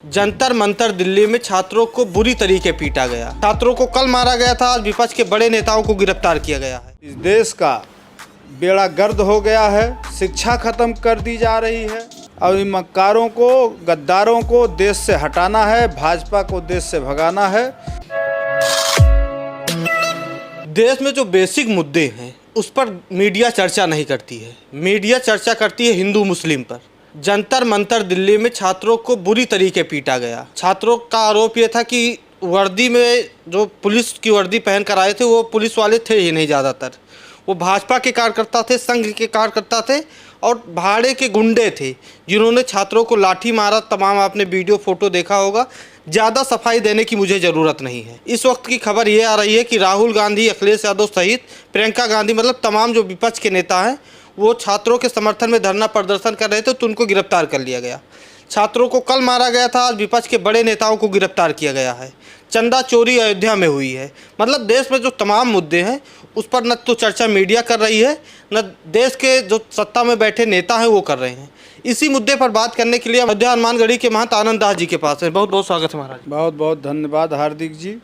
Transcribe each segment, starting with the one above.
जंतर मंतर दिल्ली में छात्रों को बुरी तरीके पीटा गया। छात्रों को कल मारा गया था, आज विपक्ष के बड़े नेताओं को गिरफ्तार किया गया है। इस देश का बेड़ा गर्द हो गया है, शिक्षा खत्म कर दी जा रही है और इन मक्कारों को, गद्दारों को देश से हटाना है, भाजपा को देश से भगाना है। देश में जो बेसिक मुद्दे हैं उस पर मीडिया चर्चा नहीं करती है। मीडिया चर्चा करती है हिंदू मुस्लिम पर। जंतर मंतर दिल्ली में छात्रों को बुरी तरीके पीटा गया। छात्रों का आरोप यह था कि वर्दी में जो पुलिस की वर्दी पहन कर आए थे वो पुलिस वाले थे ही नहीं, ज़्यादातर वो भाजपा के कार्यकर्ता थे, संघ के कार्यकर्ता थे और भाड़े के गुंडे थे जिन्होंने छात्रों को लाठी मारा। तमाम आपने वीडियो फोटो देखा होगा। ज़्यादा सफाई देने की मुझे ज़रूरत नहीं है। इस वक्त की खबर ये आ रही है कि राहुल गांधी, अखिलेश यादव सहित प्रियंका गांधी, मतलब तमाम जो विपक्ष के नेता हैं वो छात्रों के समर्थन में धरना प्रदर्शन कर रहे थे तो उनको गिरफ्तार कर लिया गया। छात्रों को कल मारा गया था, आज विपक्ष के बड़े नेताओं को गिरफ्तार किया गया है। चंदा चोरी अयोध्या में हुई है। मतलब देश में जो तमाम मुद्दे हैं उस पर न तो चर्चा मीडिया कर रही है, न देश के जो सत्ता में बैठे नेता हैं वो कर रहे हैं। इसी मुद्दे पर बात करने के लिए अयोध्या हनुमानगढ़ी के महंत आनंद दास जी के पास है। बहुत बहुत स्वागत है महाराज। बहुत बहुत धन्यवाद हार्दिक जी।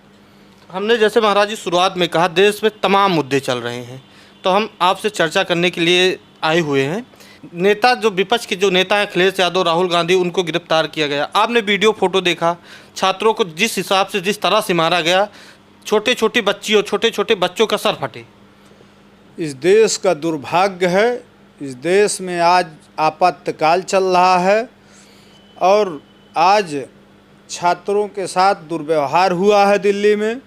हमने जैसे महाराज जी शुरुआत में कहा, देश में तमाम मुद्दे चल रहे हैं तो हम आपसे चर्चा करने के लिए आए हुए हैं। नेता जो विपक्ष के जो नेता हैं अखिलेश यादव, राहुल गांधी, उनको गिरफ्तार किया गया। आपने वीडियो फोटो देखा, छात्रों को जिस हिसाब से, जिस तरह से मारा गया, छोटे छोटे बच्चियों, छोटे छोटे बच्चों का सर फटे। इस देश का दुर्भाग्य है। इस देश में आज आपातकाल चल रहा है और आज छात्रों के साथ दुर्व्यवहार हुआ है। दिल्ली में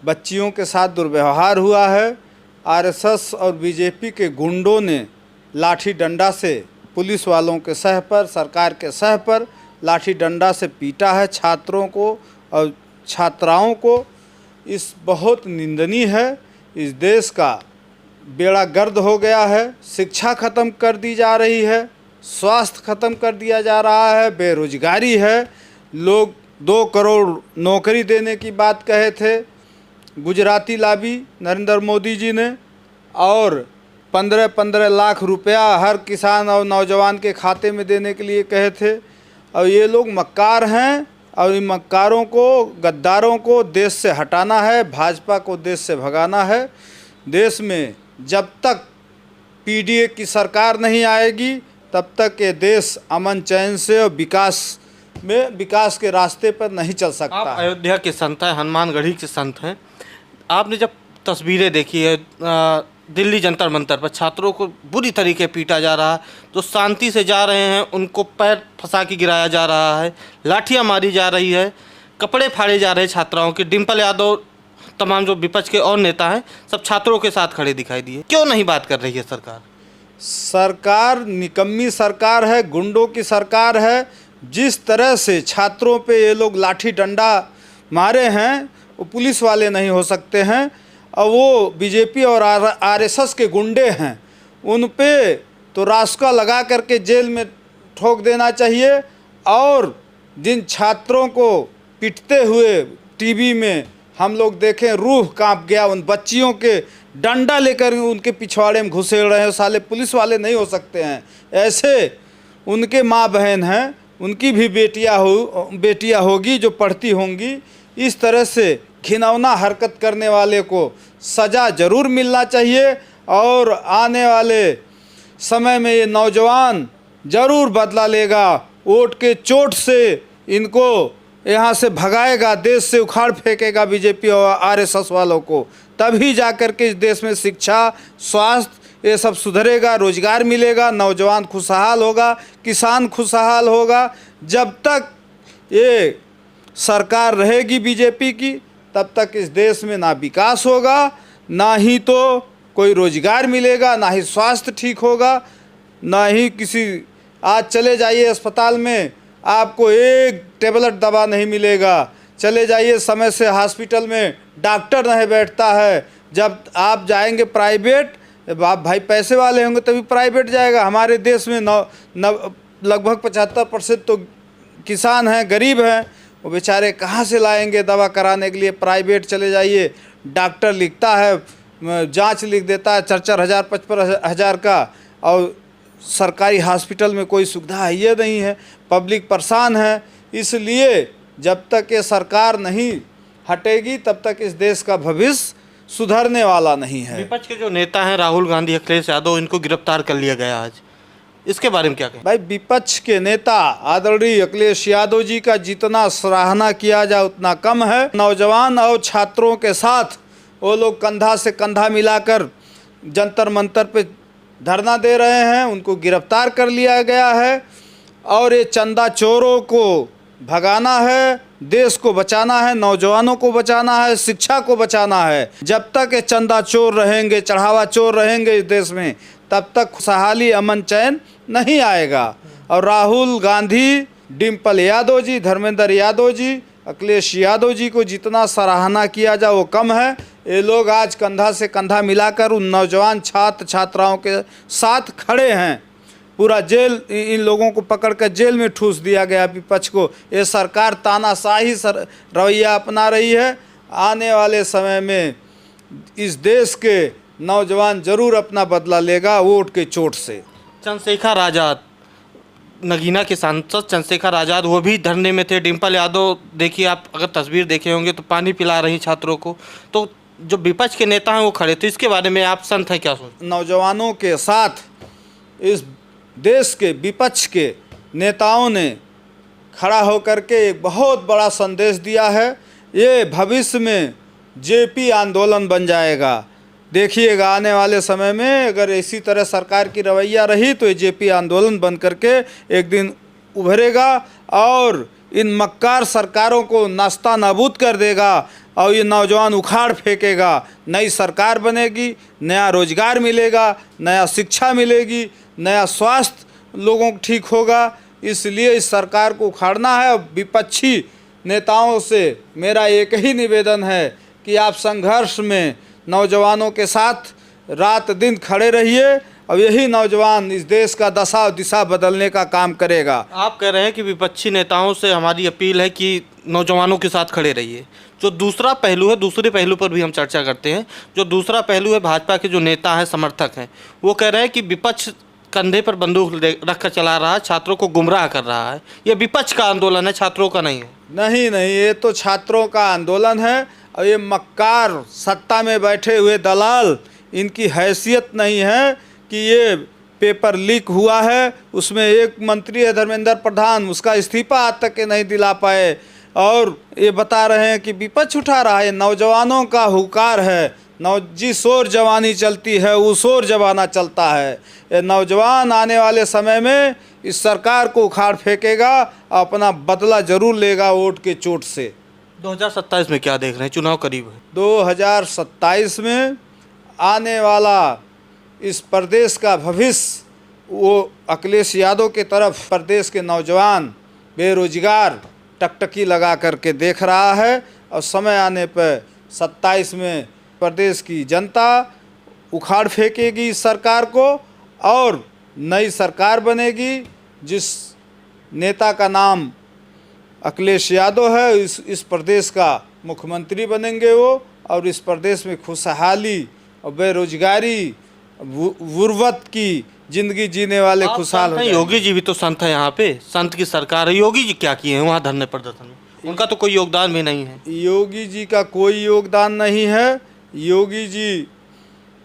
बच्चियों के साथ दुर्व्यवहार हुआ है। आरएसएस और बीजेपी के गुंडों ने लाठी डंडा से पुलिस वालों के सह पर, सरकार के सह पर लाठी डंडा से पीटा है छात्रों को और छात्राओं को। इस बहुत निंदनीय है। इस देश का बेड़ा गर्द हो गया है। शिक्षा खत्म कर दी जा रही है, स्वास्थ्य खत्म कर दिया जा रहा है, बेरोजगारी है। लोग 2 करोड़ नौकरी देने की बात कहे थे गुजराती लाबी नरेंद्र मोदी जी ने, और 15-15 लाख रुपया हर किसान और नौजवान के खाते में देने के लिए कहे थे। और ये लोग मक्कार हैं और इन मक्कारों को, गद्दारों को देश से हटाना है, भाजपा को देश से भगाना है। देश में जब तक पीडीए की सरकार नहीं आएगी तब तक ये देश अमन चैन से और विकास के रास्ते पर नहीं चल सकता। आप अयोध्या के संत हैं, हनुमानगढ़ी के संत हैं। आपने जब तस्वीरें देखी है दिल्ली जंतर मंतर पर छात्रों को बुरी तरीके पीटा जा रहा है, जो शांति से जा रहे हैं उनको पैर फंसा के गिराया जा रहा है, लाठियां मारी जा रही है, कपड़े फाड़े जा रहे हैं छात्राओं के। डिम्पल यादव, तमाम जो विपक्ष के और नेता हैं, सब छात्रों के साथ खड़े दिखाई दिए। क्यों नहीं बात कर रही है सरकार? सरकार निकम्मी सरकार है, गुंडों की सरकार है। जिस तरह से छात्रों पे ये लोग लाठी डंडा मारे हैं वो पुलिस वाले नहीं हो सकते हैं। और वो बीजेपी और आरएसएस के गुंडे हैं, उन पे तो रास्ता लगा करके जेल में ठोक देना चाहिए। और जिन छात्रों को पिटते हुए टीवी में हम लोग देखें, रूह कांप गया। उन बच्चियों के डंडा लेकर उनके पिछवाड़े में घुसेड़ रहे हैं। साले पुलिस वाले नहीं हो सकते हैं। ऐसे उनके माँ बहन हैं, उनकी भी बेटियाँ होगी जो पढ़ती होंगी। इस तरह से घिनौना हरकत करने वाले को सज़ा ज़रूर मिलना चाहिए और आने वाले समय में ये नौजवान ज़रूर बदला लेगा। वोट के चोट से इनको यहाँ से भगाएगा, देश से उखाड़ फेंकेगा बीजेपी और आरएसएस वालों को। तभी जा कर के इस देश में शिक्षा, स्वास्थ्य ये सब सुधरेगा, रोजगार मिलेगा, नौजवान खुशहाल होगा, किसान खुशहाल होगा। जब तक ये सरकार रहेगी बीजेपी की तब तक इस देश में ना विकास होगा, ना ही तो कोई रोजगार मिलेगा, ना ही स्वास्थ्य ठीक होगा, ना ही किसी, आज चले जाइए अस्पताल में आपको एक टेबलेट दवा नहीं मिलेगा। चले जाइए समय से हॉस्पिटल में, डॉक्टर नहीं बैठता है। जब आप जाएंगे प्राइवेट, आप भाई पैसे वाले होंगे तभी प्राइवेट जाएगा। हमारे देश में लगभग 75% तो किसान हैं, गरीब हैं। वो बेचारे कहाँ से लाएंगे दवा कराने के लिए? प्राइवेट चले जाइए, डॉक्टर लिखता है, जांच लिख देता है 4-4 हज़ार 55 हज़ार का, और सरकारी हॉस्पिटल में कोई सुविधा है ये नहीं है। पब्लिक परेशान है। इसलिए जब तक ये सरकार नहीं हटेगी तब तक इस देश का भविष्य सुधरने वाला नहीं है। विपक्ष के जो नेता हैं राहुल गांधी, अखिलेश यादव, इनको गिरफ्तार कर लिया गया आज, इसके बारे में क्या कहें? भाई, विपक्ष के नेता आदरणीय अखिलेश यादव जी का जितना सराहना किया जाए उतना कम है। नौजवान और छात्रों के साथ वो लोग कंधा से कंधा मिलाकर जंतर मंतर पे धरना दे रहे हैं, उनको गिरफ्तार कर लिया गया है। और ये चंदा चोरों को भगाना है, देश को बचाना है, नौजवानों को बचाना है, शिक्षा को बचाना है। जब तक ये चंदा चोर रहेंगे, चढ़ावा चोर रहेंगे इस देश में, तब तक खुशहाली, अमन, चैन नहीं आएगा। और राहुल गांधी, डिम्पल यादव जी, धर्मेंद्र यादव जी, अखिलेश यादव जी को जितना सराहना किया जाए वो कम है। ये लोग आज कंधा से कंधा मिलाकर उन नौजवान छात्र छात्राओं के साथ खड़े हैं। पूरा जेल, इन लोगों को पकड़कर जेल में ठूस दिया गया विपक्ष को। ये सरकार तानाशाही रवैया अपना रही है। आने वाले समय में इस देश के नौजवान जरूर अपना बदला लेगा वोट के चोट से। चंद्रशेखर आज़ाद, नगीना के सांसद चंद्रशेखर आज़ाद, वो भी धरने में थे। डिम्पल यादव, देखिए आप अगर तस्वीर देखे होंगे तो पानी पिला रही छात्रों को। तो जो विपक्ष के नेता हैं वो खड़े थे, इसके बारे में आप संत हैं, क्या सोचते? नौजवानों के साथ इस देश के विपक्ष के नेताओं ने खड़ा होकर के एक बहुत बड़ा संदेश दिया है। ये भविष्य में जेपी आंदोलन बन जाएगा। देखिएगा आने वाले समय में अगर इसी तरह सरकार की रवैया रही तो ये जेपी आंदोलन बन करके एक दिन उभरेगा और इन मक्कार सरकारों को नास्ता नाबूद कर देगा और ये नौजवान उखाड़ फेंकेगा। नई सरकार बनेगी, नया रोजगार मिलेगा, नया शिक्षा मिलेगी, नया स्वास्थ्य लोगों को ठीक होगा। इसलिए इस सरकार को उखाड़ना है। और विपक्षी नेताओं से मेरा एक ही निवेदन है कि आप संघर्ष में नौजवानों के साथ रात दिन खड़े रहिए और यही नौजवान इस देश का दशा और दिशा बदलने का काम करेगा। आप कह रहे हैं कि विपक्षी नेताओं से हमारी अपील है कि नौजवानों के साथ खड़े रहिए। जो दूसरा पहलू है, दूसरे पहलू पर भी हम चर्चा करते हैं। जो दूसरा पहलू है, भाजपा के जो नेता हैं, समर्थक हैं, वो कह रहे हैं कि विपक्ष कंधे पर बंदूक रखकर चला रहा है, छात्रों को गुमराह कर रहा है। ये विपक्ष का आंदोलन है, छात्रों का नहीं है। नहीं, ये तो छात्रों का आंदोलन है। और ये मक्कार सत्ता में बैठे हुए दलाल, इनकी हैसियत नहीं है कि ये पेपर लीक हुआ है, उसमें एक मंत्री है धर्मेंद्र प्रधान, उसका इस्तीफा आज तक के नहीं दिला पाए। और ये बता रहे हैं कि विपक्ष उठा रहा है। नौजवानों का हुकार है। जिस ओर जवानी चलती है उस ओर जमाना चलता है। ये नौजवान आने वाले समय में इस सरकार को उखाड़ फेंकेगा, अपना बदला जरूर लेगा वोट के चोट से। 2027 में क्या देख रहे हैं? चुनाव करीब है। 2027 में आने वाला इस प्रदेश का भविष्य वो अखिलेश यादव के तरफ प्रदेश के नौजवान बेरोजगार टकटकी लगा करके देख रहा है। और समय आने पर 27 में प्रदेश की जनता उखाड़ फेंकेगी इस सरकार को और नई सरकार बनेगी। जिस नेता का नाम अखिलेश यादव है, इस प्रदेश का मुख्यमंत्री बनेंगे वो। और इस प्रदेश में खुशहाली और बेरोजगारी, गुर्बत की ज़िंदगी जीने वाले खुशहाल हो जाएंगे। योगी जी भी तो संत है, यहाँ पे संत की सरकार है। योगी जी क्या किए हैं वहाँ धरने प्रदर्शन में? उनका तो कोई योगदान भी नहीं है। योगी जी का कोई योगदान नहीं है। योगी जी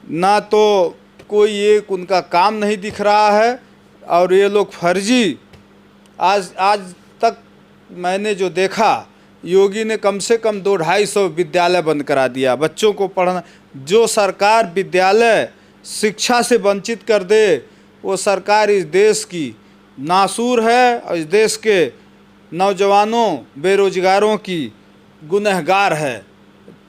ना तो कोई एक उनका काम नहीं दिख रहा है। और ये लोग फर्जी, आज तक मैंने जो देखा, योगी ने कम से कम 200-250 विद्यालय बंद करा दिया। बच्चों को पढ़ना, जो सरकार विद्यालय शिक्षा से वंचित कर दे वो सरकार इस देश की नासूर है और इस देश के नौजवानों बेरोजगारों की गुनहगार है।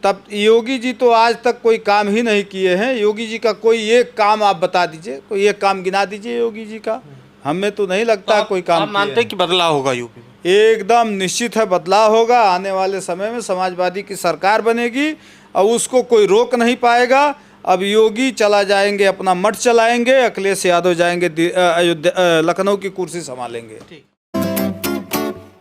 तब योगी जी तो आज तक कोई काम ही नहीं किए हैं। योगी जी का कोई एक काम आप बता दीजिए, कोई एक काम गिना दीजिए योगी जी का। हमें तो नहीं लगता तो कोई काम। आप मानते हैं कि बदलाव होगा यूपी में? एकदम निश्चित है बदलाव होगा। आने वाले समय में समाजवादी की सरकार बनेगी और उसको कोई रोक नहीं पाएगा। अब योगी चला जाएंगे, अपना मठ चलाएंगे, अखिलेश यादव जाएंगे अयोध्या, लखनऊ की कुर्सी संभालेंगे। ठीक।